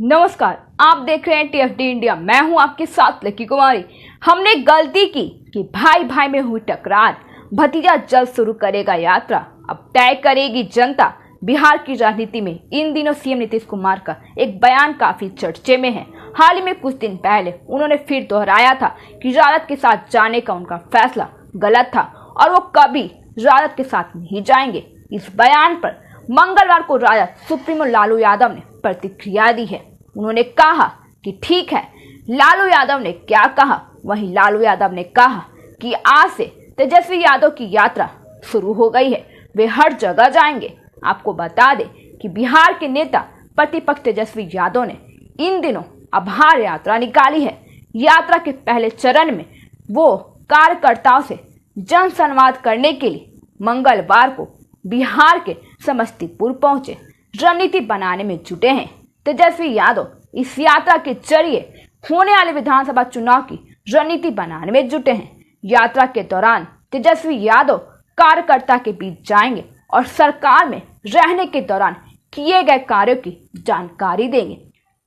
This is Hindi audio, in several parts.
नमस्कार, आप देख रहे हैं टीएफडी इंडिया। मैं हूं आपके साथ लकी कुमारी। हमने गलती की कि भाई भाई में हुई टकरार, भतीजा जल्द शुरू करेगा यात्रा, अब तय करेगी जनता। बिहार की राजनीति में इन दिनों सीएम नीतीश कुमार का एक बयान काफी चर्चे में है। हाल ही में कुछ दिन पहले उन्होंने फिर दोहराया था कि राजद के साथ जाने का उनका फैसला गलत था और वो कभी राजद के साथ नहीं जाएंगे। इस बयान पर मंगलवार को राजद सुप्रीमो लालू यादव ने प्रतिक्रिया दी है। उन्होंने कहा कि ठीक है, लालू यादव ने क्या कहा वहीं लालू यादव ने कहा कि आज से तेजस्वी यादव की यात्रा शुरू हो गई है, वे हर जगह जाएंगे। आपको बता दें कि बिहार के नेता प्रतिपक्ष तेजस्वी यादव ने इन दिनों आभार यात्रा निकाली है। यात्रा के पहले चरण में वो कार्यकर्ताओं से जनसंवाद करने के लिए मंगलवार को बिहार के समस्तीपुर पहुंचे, रणनीति बनाने में जुटे हैं। तेजस्वी यादव इस यात्रा के जरिए होने वाले विधानसभा चुनाव की रणनीति बनाने में जुटे हैं। यात्रा के दौरान तेजस्वी यादव कार्यकर्ता के बीच जाएंगे और सरकार में रहने के दौरान किए गए कार्यों की जानकारी देंगे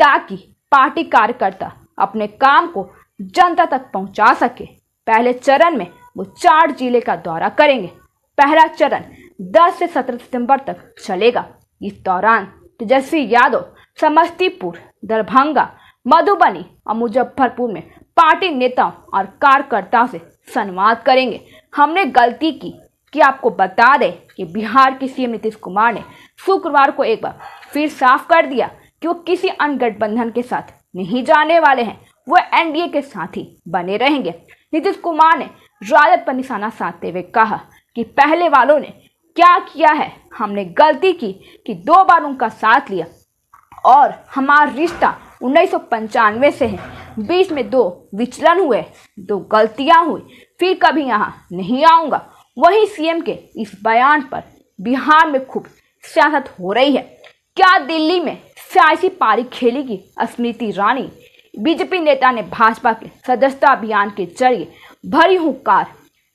ताकि पार्टी कार्यकर्ता अपने काम को जनता तक पहुंचा सके। पहले चरण में वो 4 जिले का दौरा करेंगे। पहला चरण 10 से 17 सितंबर तक चलेगा। इस दौरान तेजस्वी यादव समस्तीपुर, दरभंगा, मधुबनी और मुजफ्फरपुर में पार्टी नेताओं और कार्यकर्ताओं से संवाद करेंगे। हमने गलती की कि आपको बता दें कि बिहार के सीएम नीतीश कुमार ने शुक्रवार को एक बार फिर साफ कर दिया कि वो किसी अन्य गठबंधन के साथ नहीं जाने वाले हैं, वो एनडीए के साथ ही बने रहेंगे। नीतीश कुमार ने राजद पर निशाना साधते हुए कहा कि पहले वालों ने क्या किया है, हमने गलती की कि 2 बार उनका साथ लिया और हमारा रिश्ता 1995 से है। बीच में 2 विचलन हुए, 2 गलतियां हुई, फिर कभी यहाँ नहीं आऊँगा। वहीं सीएम के इस बयान पर बिहार में खूब सियासत हो रही है। क्या दिल्ली में सियासी पारी खेलेगी स्मृति ईरानी? बीजेपी नेता ने भाजपा के सदस्यता अभियान के जरिए भरी हुंकार।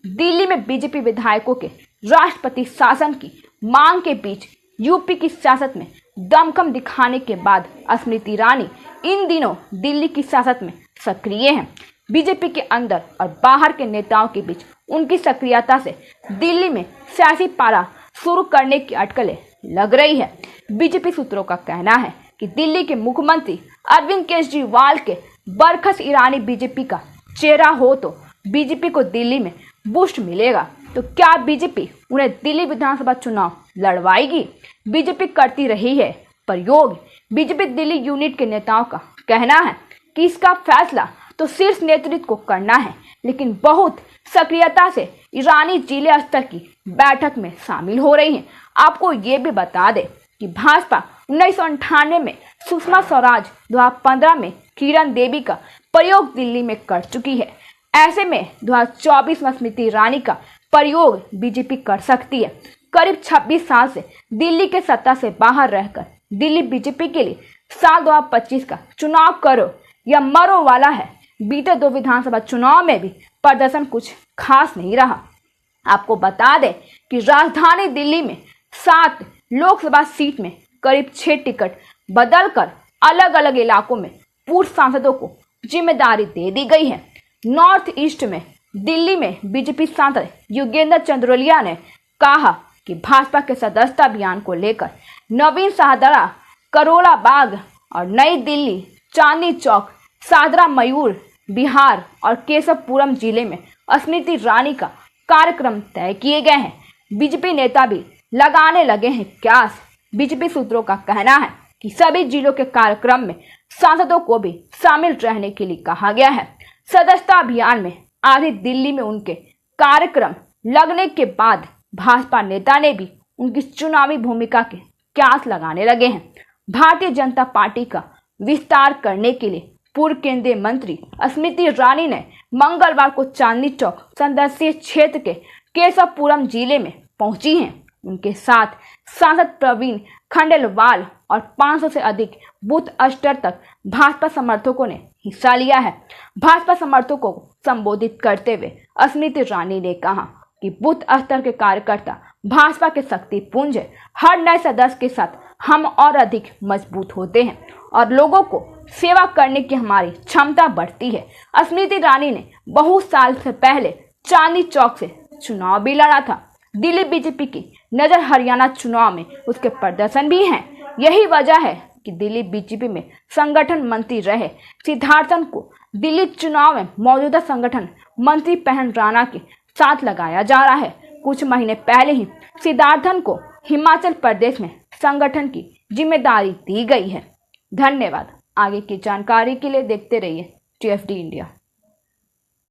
दिल्ली में बीजेपी विधायकों के राष्ट्रपति शासन की मांग के बीच यूपी की सियासत में दमखम दिखाने के बाद स्मृति ईरानी इन दिनों दिल्ली की सियासत में सक्रिय हैं। बीजेपी के अंदर और बाहर के नेताओं के बीच उनकी सक्रियता से दिल्ली में सियासी पारा शुरू करने की अटकलें लग रही है। बीजेपी सूत्रों का कहना है कि दिल्ली के मुख्यमंत्री अरविंद केजरीवाल के बरखस ईरानी बीजेपी का चेहरा हो तो बीजेपी को दिल्ली में बूस्ट मिलेगा। तो क्या बीजेपी उन्हें दिल्ली विधानसभा चुनाव लड़वाएगी? बीजेपी करती रही है प्रयोग। बीजेपी दिल्ली यूनिट के नेताओं का कहना है कि इसका फैसला तो शीर्ष नेतृत्व को करना है, लेकिन बहुत सक्रियता से ईरानी जिले स्तर की बैठक में शामिल हो रही हैं। आपको ये भी बता दें कि भाजपा 1998 में सुषमा स्वराज, 2015 में किरण देवी का प्रयोग दिल्ली में कर चुकी है। ऐसे में 2024 में स्मृति ईरानी का प्रयोग बीजेपी कर सकती है। करीब 26 साल से दिल्ली के सत्ता से बाहर रहकर दिल्ली बीजेपी के लिए साल 2025 का चुनाव करो या मरो वाला है। बीते 2 विधानसभा चुनाव में भी प्रदर्शन कुछ खास नहीं रहा। आपको बता दें कि राजधानी दिल्ली में 7 लोकसभा सीट में करीब 6 टिकट बदलकर अलग अलग इलाकों में पूर्व सांसदों को जिम्मेदारी दे दी गई है। नॉर्थ ईस्ट में दिल्ली में बीजेपी सांसद योगेंद्र चंद्रोलिया ने कहा कि भाजपा के सदस्यता अभियान को लेकर नवीन शाहदरा, करोला बाग और नई दिल्ली, चांदनी चौक, शाहदरा मयूर बिहार और केशवपुरम जिले में स्मृति ईरानी का कार्यक्रम तय किए गए हैं। बीजेपी नेता भी लगाने लगे हैं क्यास। बीजेपी सूत्रों का कहना है कि सभी जिलों के कार्यक्रम में सांसदों को भी शामिल रहने के लिए कहा गया है। सदस्यता अभियान में आधी दिल्ली में उनके कार्यक्रम लगने के बाद भाजपा नेता ने भी उनकी चुनावी भूमिका के क्यास लगाने लगे हैं। भारतीय जनता पार्टी का विस्तार करने के लिए पूर्व केंद्रीय मंत्री स्मृति ईरानी ने मंगलवार को चांदनी चौक संसदीय क्षेत्र के केशवपुरम जिले में पहुंची हैं। उनके साथ सांसद प्रवीण खंडेलवाल और 500 से अधिक बूथ स्तर तक भाजपा समर्थकों ने हिस्सा लिया है। भाजपा समर्थकों को संबोधित करते हुए स्मृति ईरानी ने कहा कि बूथ स्तर के कार्यकर्ता भाजपा के शक्ति पुंज है। हर नए सदस्य के साथ हम और अधिक मजबूत होते हैं और लोगों को सेवा करने की हमारी क्षमता बढ़ती है। स्मृति ईरानी ने बहुत साल से पहले चांदनी चौक से चुनाव भी लड़ा था। दिल्ली बीजेपी की नजर हरियाणा चुनाव में उसके प्रदर्शन भी हैं। यही वजह है कि दिल्ली बीजेपी में संगठन मंत्री रहे सिद्धार्थन को दिल्ली चुनाव में मौजूदा संगठन मंत्री पहन राणा के साथ लगाया जा रहा है। कुछ महीने पहले ही सिद्धार्थन को हिमाचल प्रदेश में संगठन की जिम्मेदारी दी गई है। धन्यवाद। आगे की जानकारी के लिए देखते रहिए TFD इंडिया।